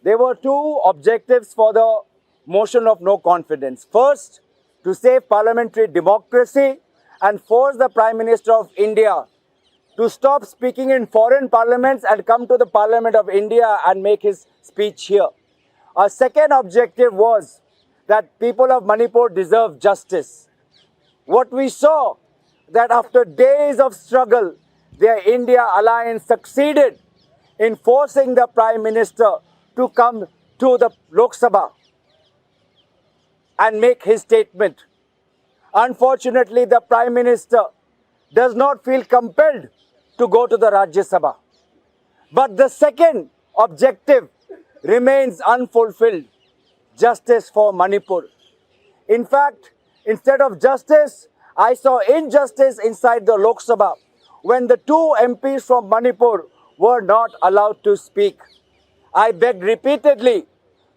there were two objectives for the motion of no confidence. First, to save parliamentary democracy and force the Prime Minister of India to stop speaking in foreign parliaments and come to the Parliament of India and make his speech here. Our second objective was that people of Manipur deserve justice. What we saw, that after days of struggle, their India alliance succeeded in forcing the Prime Minister to come to the Lok Sabha and make his statement. Unfortunately, the Prime Minister does not feel compelled to go to the Rajya Sabha. But the second objective remains unfulfilled: justice for Manipur. In fact, instead of justice, I saw injustice inside the Lok Sabha when the two MPs from Manipur were not allowed to speak. I begged repeatedly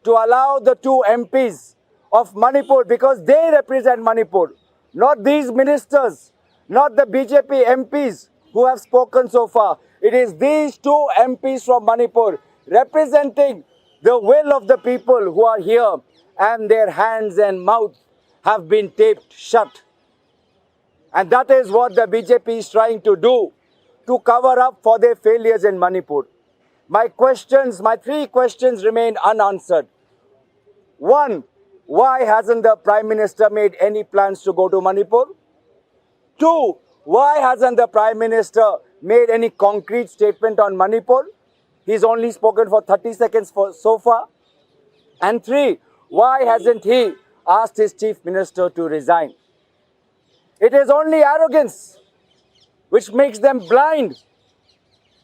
to allow the two MPs of Manipur, because they represent Manipur, not these ministers, not the BJP MPs who have spoken so far. It is these two MPs from Manipur representing the will of the people who are here, and their hands and mouth have been taped shut. And that is what the BJP is trying to do, to cover up for their failures in Manipur. My three questions remain unanswered. One, why hasn't the Prime Minister made any plans to go to Manipur? Two, why hasn't the Prime Minister made any concrete statement on Manipur? He's only spoken for 30 seconds so far. And three, why hasn't he asked his Chief Minister to resign? It is only arrogance which makes them blind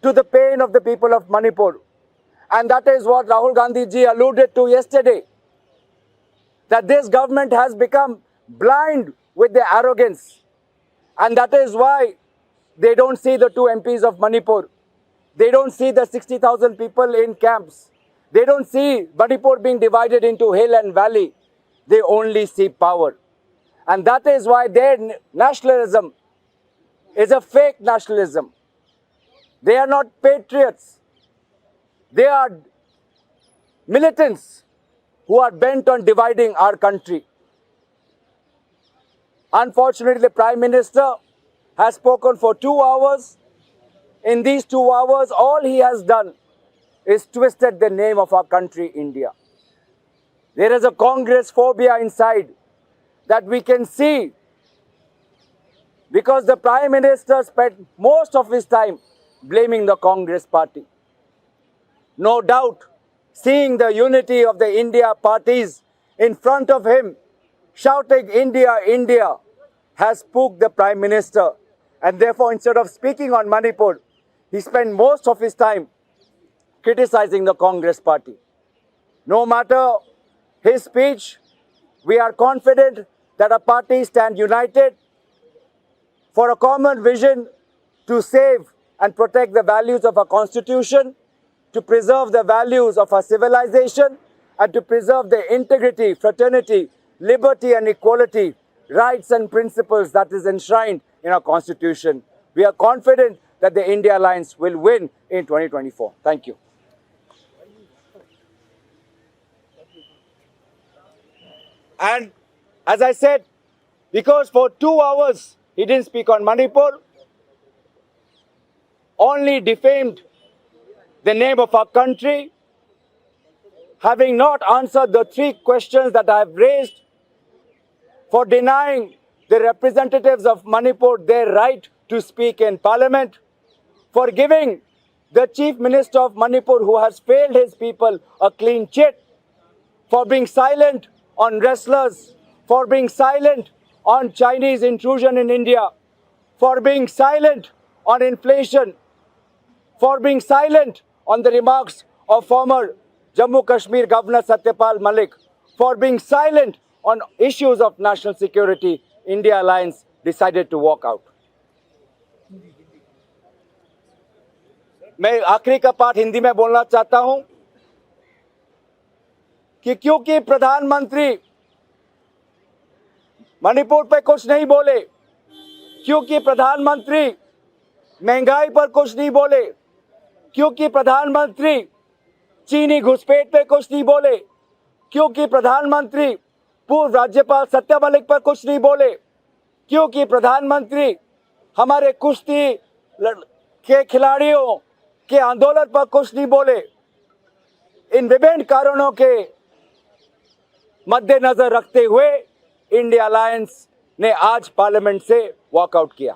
to the pain of the people of Manipur. And that is what Rahul Gandhi ji alluded to yesterday, that this government has become blind with their arrogance. And that is why they don't see the two MPs of Manipur. They don't see the 60,000 people in camps. They don't see Manipur being divided into hill and valley. They only see power. And that is why their nationalism is a fake nationalism. They are not patriots. They are militants who are bent on dividing our country. Unfortunately, the Prime Minister has spoken for 2 hours. In these 2 hours, all he has done is twisted the name of our country, India. There is a Congress phobia inside that we can see, because the Prime Minister spent most of his time blaming the Congress party. No doubt, seeing the unity of the India parties in front of him, shouting India, India, has spooked the Prime Minister. And therefore, instead of speaking on Manipur, he spent most of his time criticizing the Congress party. No matter his speech, we are confident that our parties stand united for a common vision to save and protect the values of our constitution, to preserve the values of our civilization, and to preserve the integrity, fraternity, liberty and equality, rights and principles that is enshrined in our constitution. We are confident that the India Alliance will win in 2024. Thank you. And as I said, because for 2 hours he didn't speak on Manipur, only defamed the name of our country, having not answered the 3 questions that I have raised, for denying the representatives of Manipur their right to speak in Parliament, for giving the Chief Minister of Manipur, who has failed his people, a clean chit, for being silent on wrestlers, for being silent on Chinese intrusion in India, for being silent on inflation, for being silent on the remarks of former Jammu Kashmir Governor Satyapal Malik, for being silent on issues of national security. India Alliance decided to walk out. मैं आखिरी का part Hindi में बोलना चाहता हूं कि क्योंकि प्रधानमंत्री मणिपुर पे कुछ नहीं बोले, क्योंकि प्रधानमंत्री महंगाई पर कुछ नहीं बोले, क्योंकि प्रधानमंत्री चीनी घुसपैठ पे कुछ नहीं बोले, क्योंकि प्रधानमंत्री पूर्व राज्यपाल सत्यपाल मलिक पर कुछ नहीं बोले, क्योंकि प्रधानमंत्री हमारे कुश्ती के खिलाड़ियों के आंदोलन पर कुछ नहीं बोले। इन विभिन्न कारणों के मद्देनजर रखते हुए इंडिया अलायंस ने आज पार्लियामेंट से वॉकआउट किया।